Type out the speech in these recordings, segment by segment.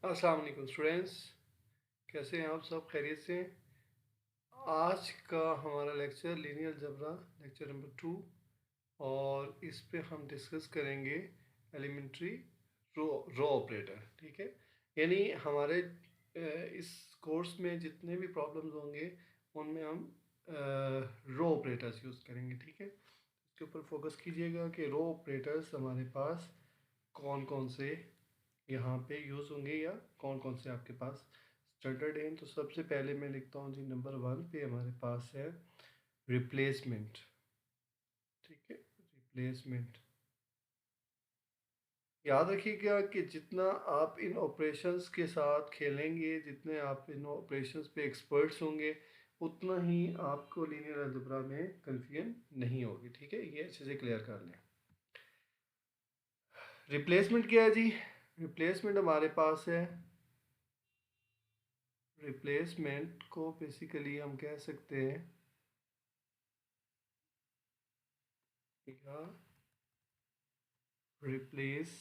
अस्सलाम वालेकुम स्टूडेंट्स, कैसे हैं आप सब? खैरियत से हैं? आज का हमारा lecture linear algebra lecture number 2 और इस पे हम डिस्कस करेंगे एलिमेंट्री रो रो ऑपरेटर। ठीक है, यानी हमारे इस कोर्स में जितने भी प्रॉब्लम्स होंगे उनमें हम रो ऑपरेटर्स यूज़ करेंगे। ठीक है, इसके ऊपर फोकस कीजिएगा कि रो ऑपरेटर्स हमारे पास कौन कौन से यहाँ पे यूज़ होंगे या कौन कौन से आपके पास स्टैंडर्ड हैं। तो सबसे पहले मैं लिखता हूँ जी, नंबर 1 पे हमारे पास है रिप्लेसमेंट। ठीक है, रिप्लेसमेंट। याद रखिएगा कि जितना आप इन ऑपरेशंस के साथ खेलेंगे, जितने आप इन ऑपरेशंस पे एक्सपर्ट्स होंगे, उतना ही आपको लीनियर अलजेब्रा में कंफ्यूजन नहीं होगी। ठीक है, ये अच्छे से क्लियर कर लें। रिप्लेसमेंट क्या है जी? रिप्लेसमेंट हमारे पास है, रिप्लेसमेंट को बेसिकली हम कह सकते हैं या रिप्लेस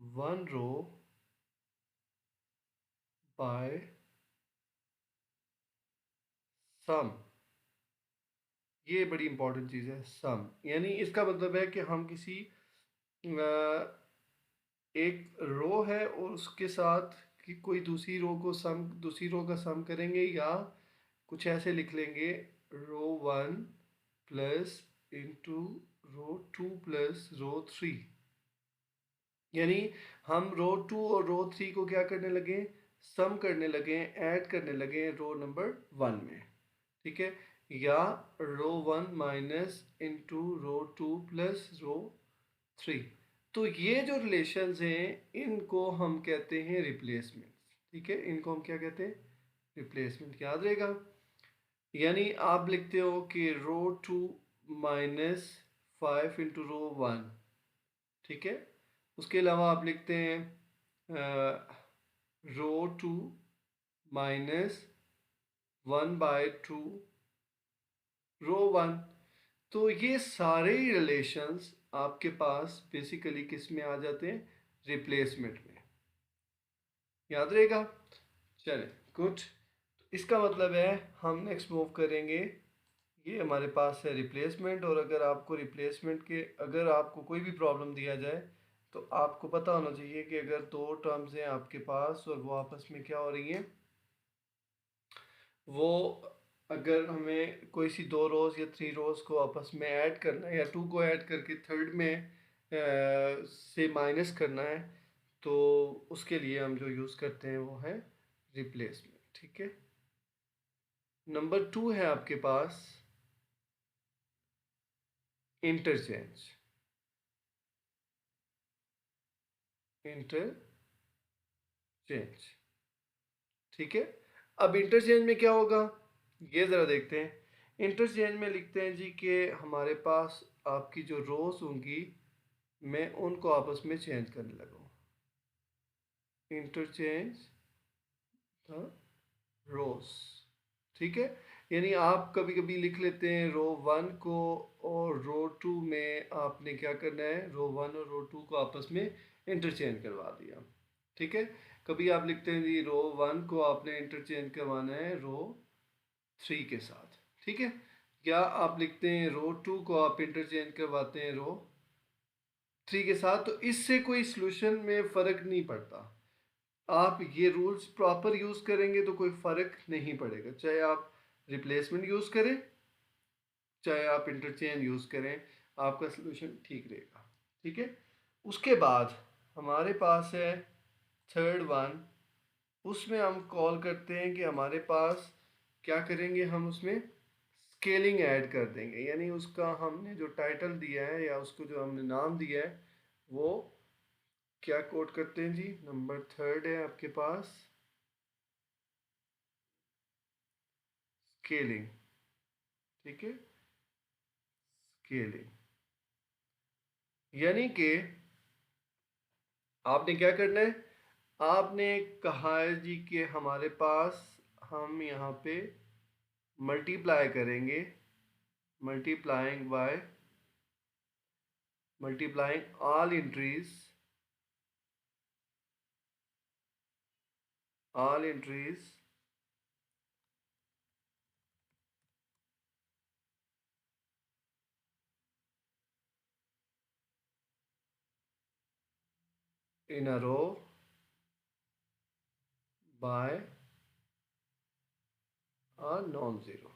वन रो बाय सम। ये बड़ी इंपॉर्टेंट चीज़ है, सम। यानी इसका मतलब है कि हम किसी एक रो है और उसके साथ कि कोई दूसरी रो का सम करेंगे, या कुछ ऐसे लिख लेंगे, रो 1 प्लस इंटू रो 2 प्लस रो 3। यानी हम रो 2 और रो 3 को क्या करने लगे? सम करने लगे, ऐड करने लगे रो नंबर 1 में। ठीक है, या रो 1 माइनस इंटू रो 2 प्लस रो 3। तो ये जो रिलेशंस हैं इनको हम कहते हैं रिप्लेसमेंट। ठीक है, इनको हम क्या कहते हैं? रिप्लेसमेंट। याद रहेगा। यानी आप लिखते हो कि रो 2 माइनस 5 इंटू रो 1। ठीक है, उसके अलावा आप लिखते हैं रो 2 माइनस 1/2 रो 1। तो ये सारे रिलेशंस आपके पास बेसिकली किस में आ जाते हैं? रिप्लेसमेंट में। याद रहेगा। चले, गुड। इसका मतलब है हम नेक्स्ट मूव करेंगे। ये हमारे पास है रिप्लेसमेंट, और अगर आपको कोई भी प्रॉब्लम दिया जाए तो आपको पता होना चाहिए कि अगर दो टर्म्स हैं आपके पास और वो आपस में क्या हो रही हैं, वो अगर हमें कोई सी दो रोज़ या थ्री रोज़ को आपस में ऐड करना है, या टू को ऐड करके थर्ड में से माइनस करना है, तो उसके लिए हम जो यूज़ करते हैं वो है रिप्लेसमेंट। ठीक है, नंबर 2 है आपके पास इंटरचेंज। इंटरचेंज। ठीक है, अब इंटरचेंज में क्या होगा ये ज़रा देखते हैं। इंटरचेंज में लिखते हैं जी कि हमारे पास आपकी जो रोज़ होंगी, मैं उनको आपस में चेंज करने लगा हूँ। इंटरचेंज द रोज। ठीक है, यानी आप कभी कभी लिख लेते हैं रो 1 को, और रो 2 में आपने क्या करना है, रो 1 और रो 2 को आपस में इंटरचेंज करवा दिया। ठीक है, कभी आप लिखते हैं जी रो 1 को आपने इंटरचेंज करवाना है रो 3 के साथ। ठीक है, या आप लिखते हैं रो 2 को आप इंटरचेंज करवाते हैं रो 3 के साथ। तो इससे कोई सॉल्यूशन में फ़र्क नहीं पड़ता। आप ये रूल्स प्रॉपर यूज़ करेंगे तो कोई फ़र्क नहीं पड़ेगा, चाहे आप रिप्लेसमेंट यूज़ करें, चाहे आप इंटरचेंज यूज़ करें, आपका सलूशन ठीक रहेगा। ठीक है, उसके बाद हमारे पास है थर्ड वन। उसमें हम कॉल करते हैं कि हमारे पास क्या करेंगे, हम उसमें स्केलिंग ऐड कर देंगे। यानी उसका हमने जो टाइटल दिया है या उसको जो हमने नाम दिया है, वो क्या कोड करते हैं जी? नंबर थर्ड है आपके पास स्केलिंग। ठीक है, स्केलिंग यानी कि आपने क्या करना है, आपने कहा है जी कि हमारे पास हम यहाँ पे मल्टीप्लाई करेंगे, multiplying by multiplying all entries all entries in a row by a non zero.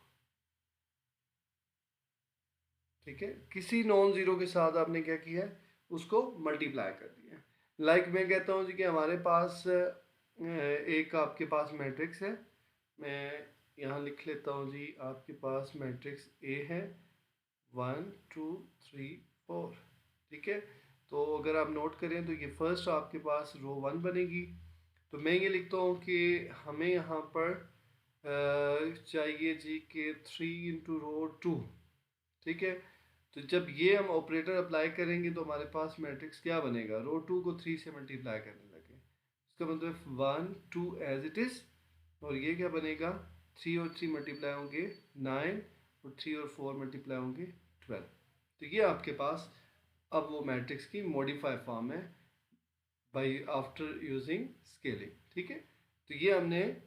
ठीक है, किसी नॉन ज़ीरो के साथ आपने क्या किया है, उसको मल्टीप्लाई कर दिया। लाइक मैं कहता हूँ जी कि हमारे पास एक आपके पास मैट्रिक्स है, मैं यहाँ लिख लेता हूँ जी, आपके पास मैट्रिक्स ए है 1 2 3 4। ठीक है, तो अगर आप नोट करें तो ये फर्स्ट आपके पास रो 1 बनेगी। तो मैं ये लिखता हूँ कि हमें यहाँ पर चाहिए जी कि 3 × रो 2। ठीक है, तो जब ये हम ऑपरेटर अप्लाई करेंगे तो हमारे पास मैट्रिक्स क्या बनेगा, रो 2 को 3 से मल्टीप्लाई करने लगे, इसका मतलब 1 2 एज इट इज़, और ये क्या बनेगा, 3 और 3 मल्टीप्लाई होंगे 9, और 3 और 4 मल्टीप्लाई होंगे 12। तो ये आपके पास अब वो मैट्रिक्स की मॉडिफाई फॉर्म है बाय आफ्टर यूजिंग स्केलिंग। ठीक है, तो ये हमने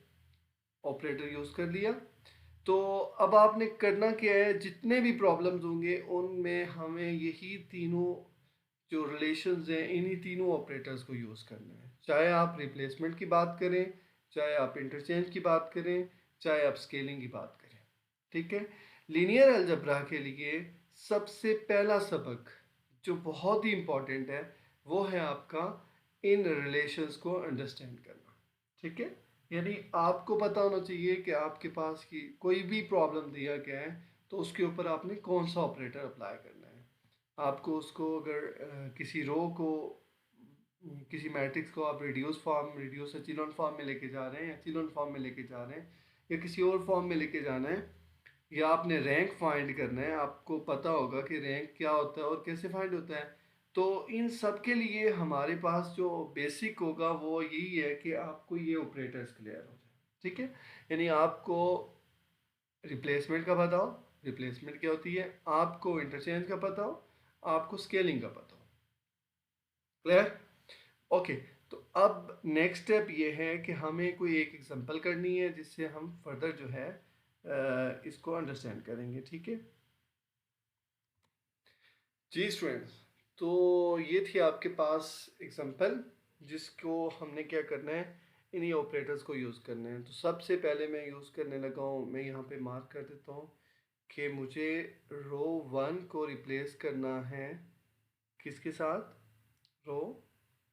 ऑपरेटर यूज़ कर लिया। तो अब आपने करना क्या है, जितने भी प्रॉब्लम्स होंगे उनमें हमें यही तीनों जो रिलेशंस हैं, इन्हीं तीनों ऑपरेटर्स को यूज़ करना है। चाहे आप रिप्लेसमेंट की बात करें, चाहे आप इंटरचेंज की बात करें, चाहे आप स्केलिंग की बात करें। ठीक है, लीनियर अलजेब्रा के लिए सबसे पहला सबक जो बहुत ही इम्पोर्टेंट है वो है आपका इन रिलेशंस को अंडरस्टैंड करना। ठीक है, यानी आपको पता होना चाहिए कि आपके पास की कोई भी प्रॉब्लम दिया गया है तो उसके ऊपर आपने कौन सा ऑपरेटर अप्लाई करना है। आपको उसको अगर किसी रो को, किसी मैट्रिक्स को आप रिड्यूस फॉर्म, रिड्यूस एचिलॉन फॉर्म में लेके जा रहे हैं, एचिलॉन फॉर्म में लेके जा रहे हैं, या किसी और फॉर्म में लेके जाना है, या आपने रैंक फाइंड करना है, आपको पता होगा कि रैंक क्या होता है और कैसे फाइंड होता है। तो इन सब के लिए हमारे पास जो बेसिक होगा वो यही है कि आपको ये ऑपरेटर्स क्लियर हो जाए। ठीक है, यानी आपको रिप्लेसमेंट का पता हो, रिप्लेसमेंट क्या होती है, आपको इंटरचेंज का पता हो, आपको स्केलिंग का पता हो। क्लियर? ओके, तो अब नेक्स्ट स्टेप ये है कि हमें कोई एक एग्जांपल करनी है जिससे हम फर्दर जो है इसको अंडरस्टैंड करेंगे। ठीक है जी स्टूडेंट्स, तो ये थी आपके पास एग्जांपल जिसको हमने क्या करना है, इन्हीं ऑपरेटर्स को यूज़ करना है। तो सबसे पहले मैं यूज़ करने लगा हूँ, मैं यहाँ पे मार्क कर देता हूँ कि मुझे रो 1 को रिप्लेस करना है किसके साथ, रो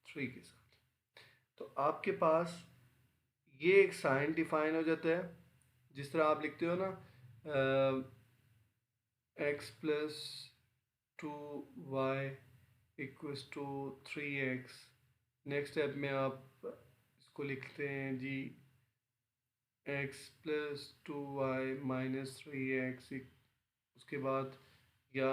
3 के साथ। तो आपके पास ये एक साइन डिफाइन हो जाता है, जिस तरह आप लिखते हो ना, x+2y = 3x। नेक्स्ट स्टेप में आप इसको लिखते हैं जी x+2y - 3x, उसके बाद या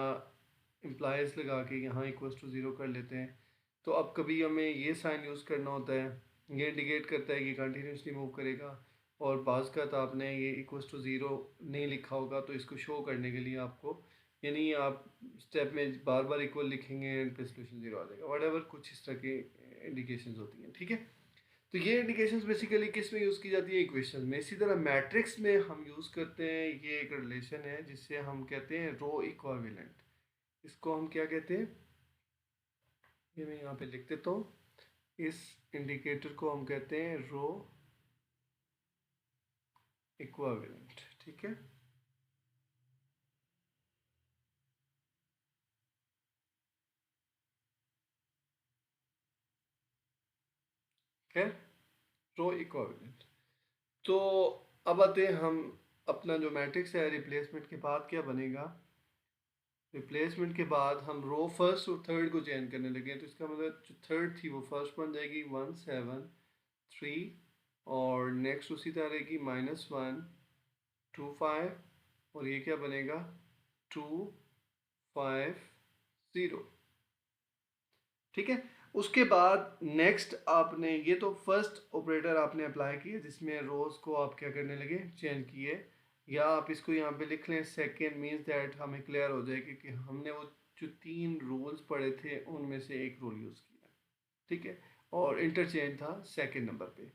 इम्प्लाइज लगा के यहाँ =0 कर लेते हैं। तो अब कभी हमें ये साइन यूज़ करना होता है, ये इंडिकेट करता है कि कंटिन्यूसली मूव करेगा, और बाज़ का तो आपने ये =0 नहीं लिखा होगा, तो इसको शो करने के लिए आपको, यानी आप स्टेप में बार बार इक्वल लिखेंगे एंड पे सोल्यूशन 0 आ जाएगा, वट कुछ इस तरह की इंडिकेशंस होती हैं। ठीक है, तो ये इंडिकेशंस बेसिकली किस में यूज़ की जाती है, इक्वेशन में। इसी तरह मैट्रिक्स में हम यूज़ करते हैं, ये एक रिलेशन है जिससे हम कहते हैं रो इक्विवेलेंट। इसको हम क्या कहते हैं, ये मैं यहाँ पे लिख देता हूँ, इस इंडिकेटर को हम कहते हैं रो इक्विवेलेंट। ठीक है, खैर रो इक्विवेलेंट। तो अब आते हैं हम, अपना जो मैट्रिक्स है रिप्लेसमेंट के बाद क्या बनेगा, रिप्लेसमेंट के बाद हम रो फर्स्ट और थर्ड को चेंज करने लगे, तो इसका मतलब जो थर्ड थी वो फर्स्ट बन जाएगी 1 7 3, और नेक्स्ट उसी तरह रहेगी -1 2 5, और ये क्या बनेगा 2 5 0। ठीक है, उसके बाद नेक्स्ट आपने, ये तो फर्स्ट ऑपरेटर आपने अप्लाई किया जिसमें रोज को आप क्या करने लगे, चेंज किए, या आप इसको यहाँ पे लिख लें सेकेंड, मीन्स दैट हमें क्लियर हो जाएगी कि हमने वो जो 3 रूल्स पढ़े थे उनमें से एक रूल यूज़ किया। ठीक है, और इंटरचेंज था सेकेंड नंबर पे।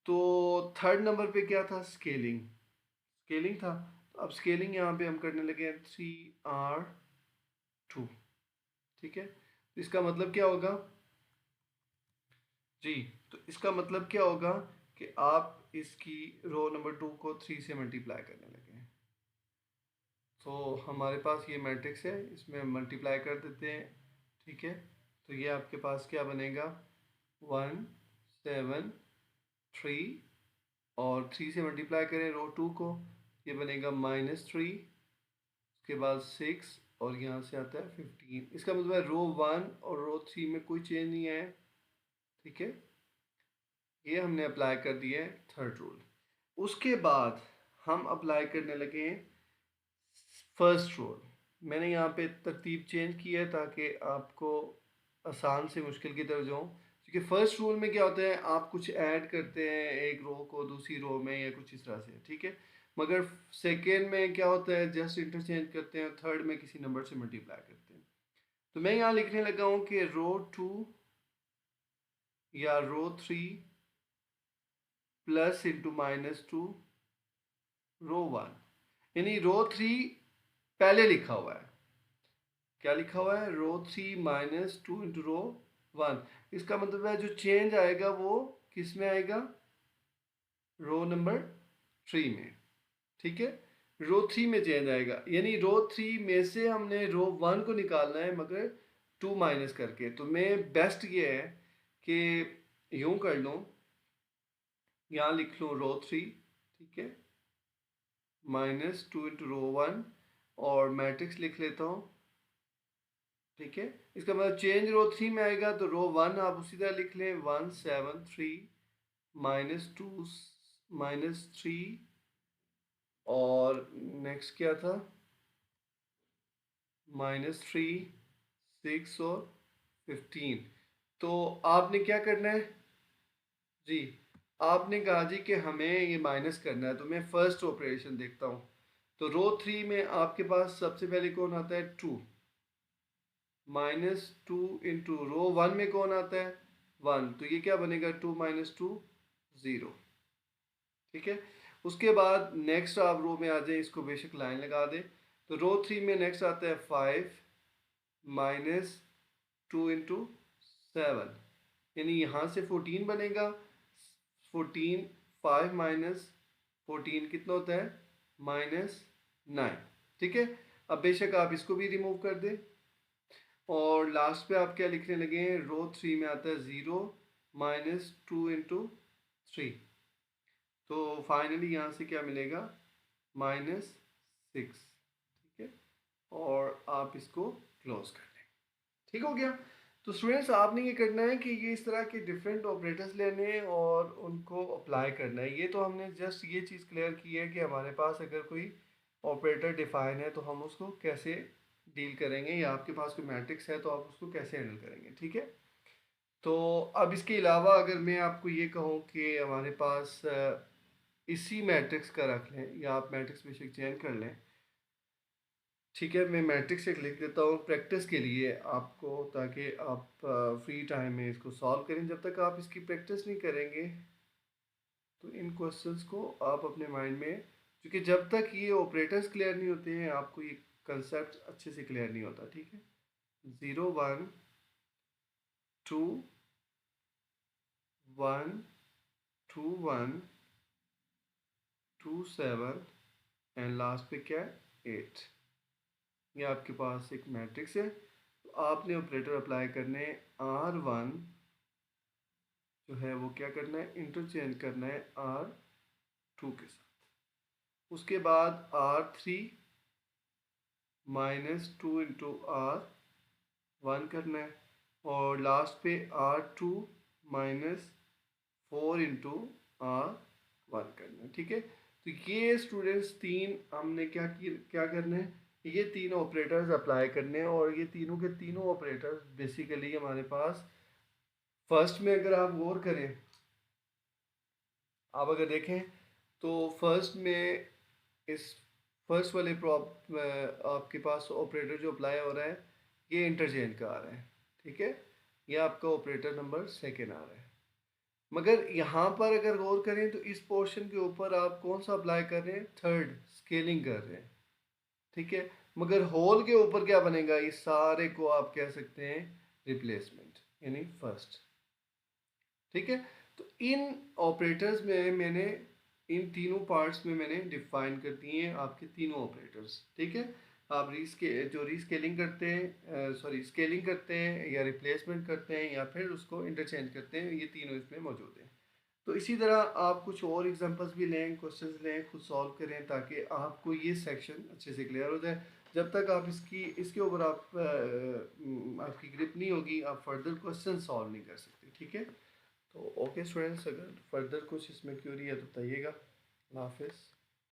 तो थर्ड नंबर पे क्या था, स्केलिंग, स्केलिंग था। तो अब स्केलिंग यहाँ पे हम करने लगे हैं 3R2, ठीक है। तो इसका मतलब क्या होगा जी, तो इसका मतलब क्या होगा कि आप इसकी रो नंबर 2 को 3 से मल्टीप्लाई करने लगे हैं। तो हमारे पास ये मैट्रिक्स है, इसमें मल्टीप्लाई कर देते हैं, ठीक है। तो ये आपके पास क्या बनेगा, 1 7 3, और 3 से मल्टीप्लाई करें रो 2 को, ये बनेगा -3, उसके बाद 6, और यहाँ से आता है 15। इसका मतलब है रो 1 और रो 3 में कोई चेंज नहीं है, ठीक है। ये हमने अप्लाई कर दिया है थर्ड रूल। उसके बाद हम अप्लाई करने लगे हैं फर्स्ट रूल। मैंने यहाँ पे तरतीब चेंज की है ताकि आपको आसान से मुश्किल की तरफ जाऊँ, क्योंकि फर्स्ट रूल में क्या होता है, आप कुछ ऐड करते हैं एक रो को दूसरी रो में या कुछ इस तरह से, ठीक है। मगर सेकेंड में क्या होता है, जस्ट इंटरचेंज करते हैं, थर्ड में किसी नंबर से मल्टीप्लाई करते हैं। तो मैं यहाँ लिखने लगा हूँ कि रो 2 या रो 3 प्लस इंटू -2 रो 1, यानी रो 3 पहले लिखा हुआ है, क्या लिखा हुआ है, रो 3 -2 इंटू रो 1। इसका मतलब है जो चेंज आएगा वो किस में आएगा, रो नंबर 3 में, ठीक है। रो 3 में चेंज आएगा, यानी रो 3 में से हमने रो 1 को निकालना है, मगर 2 माइनस करके। तो मैं बेस्ट ये है कि यूं कर लूँ, यहाँ लिख लूँ रो 3, ठीक है, -2 इंटू रो 1, और मैट्रिक्स लिख लेता हूँ, ठीक है। इसका मतलब चेंज रो 3 में आएगा, तो रो 1 आप उसी तरह लिख लें, 1 7 3 -2 -3, और नेक्स्ट क्या था, -3 6 और 15। तो आपने क्या करना है जी, आपने कहा जी कि हमें ये माइनस करना है, तो मैं फर्स्ट ऑपरेशन देखता हूँ। तो रो 3 में आपके पास सबसे पहले कौन आता है, 2, -2 इंटू रो 1 में कौन आता है, 1, तो ये क्या बनेगा, 2 -2 0, ठीक है। उसके बाद नेक्स्ट आप रो में आ जाए, इसको बेशक लाइन लगा दें। तो रो 3 में नेक्स्ट आता है 5 -2 इंटू 7, यानी यहाँ से 14 बनेगा, 14, 5 माइनस 14 कितना होता है, -9, ठीक है। अब बेशक आप इसको भी रिमूव कर दें, और लास्ट पे आप क्या लिखने लगे हैं, रो 3 में आता है 0 -2 इंटू 3, तो फाइनली यहाँ से क्या मिलेगा, -6, ठीक है। और आप इसको क्लोज कर लें, ठीक हो गया। तो स्टूडेंट्स आपने ये करना है कि ये इस तरह के डिफरेंट ऑपरेटर्स लेने हैं और उनको अप्लाई करना है। ये तो हमने जस्ट ये चीज़ क्लियर की है कि हमारे पास अगर कोई ऑपरेटर डिफाइन है तो हम उसको कैसे डील करेंगे, या आपके पास कोई मैट्रिक्स है तो आप उसको कैसे हैंडल करेंगे, ठीक है। तो अब इसके अलावा अगर मैं आपको ये कहूँ कि हमारे पास इसी मैट्रिक्स का रख लें, या आप मैट्रिक्स बेशक चेंज कर लें, ठीक है। मैं मैट्रिक्स एक लिख देता हूँ प्रैक्टिस के लिए आपको, ताकि आप फ्री टाइम में इसको सॉल्व करें। जब तक आप इसकी प्रैक्टिस नहीं करेंगे तो इन क्वेश्चंस को आप अपने माइंड में, क्योंकि जब तक ये ऑपरेटर्स क्लियर नहीं होते हैं आपको ये कंसेप्ट अच्छे से क्लियर नहीं होता, ठीक है। 0 1 2 1 2 1 2 7, एंड लास्ट पे क्या है, 8। ये आपके पास एक मैट्रिक्स है। तो आपने ऑपरेटर अप्लाई करने, R1 जो है वो क्या करना है, इंटरचेंज करना है R2 के साथ। उसके बाद R3 -2 इंटू R1 करना है, और लास्ट पे R2 -4 इंटू R1 करना है, ठीक है। तो ये स्टूडेंट्स तीन हमने क्या करना है, ये तीन ऑपरेटर्स अप्लाई करने हैं, और ये तीनों के तीनों ऑपरेटर्स बेसिकली हमारे पास फर्स्ट में अगर आप गौर करें, आप अगर देखें तो फर्स्ट में इस फर्स्ट वाले आपके पास ऑपरेटर जो अप्लाई हो रहा है ये इंटरचेंज का आ रहा है, ठीक है। ये आपका ऑपरेटर नंबर सेकेंड आ रहा है। मगर यहाँ पर अगर गौर करें तो इस पोर्शन के ऊपर आप कौन सा अप्लाई कर रहे हैं, थर्ड स्केलिंग कर रहे हैं, ठीक है। मगर होल के ऊपर क्या बनेगा, इस सारे को आप कह सकते हैं रिप्लेसमेंट यानी फर्स्ट, ठीक है। तो इन ऑपरेटर्स में मैंने, इन तीनों पार्ट्स में मैंने डिफाइन कर दिए हैं आपके तीनों ऑपरेटर्स, ठीक है। आप रीस्केलिंग करते हैं, सॉरी स्केलिंग करते हैं या रिप्लेसमेंट करते हैं या फिर उसको इंटरचेंज करते हैं, ये तीनों इसमें मौजूद हैं। तो इसी तरह आप कुछ और एग्जांपल्स भी लें, क्वेश्चंस लें, खुद सॉल्व करें ताकि आपको ये सेक्शन अच्छे से क्लियर हो जाए। जब तक आप इसके ऊपर आपकी ग्रिप नहीं होगी, आप फर्दर क्वेश्चन सॉल्व नहीं कर सकते, ठीक है। तो ओके स्टूडेंट्स, अगर फर्दर कुछ इसमें क्यूरी है तो बताइएगा। अल्लाह हाफिज़।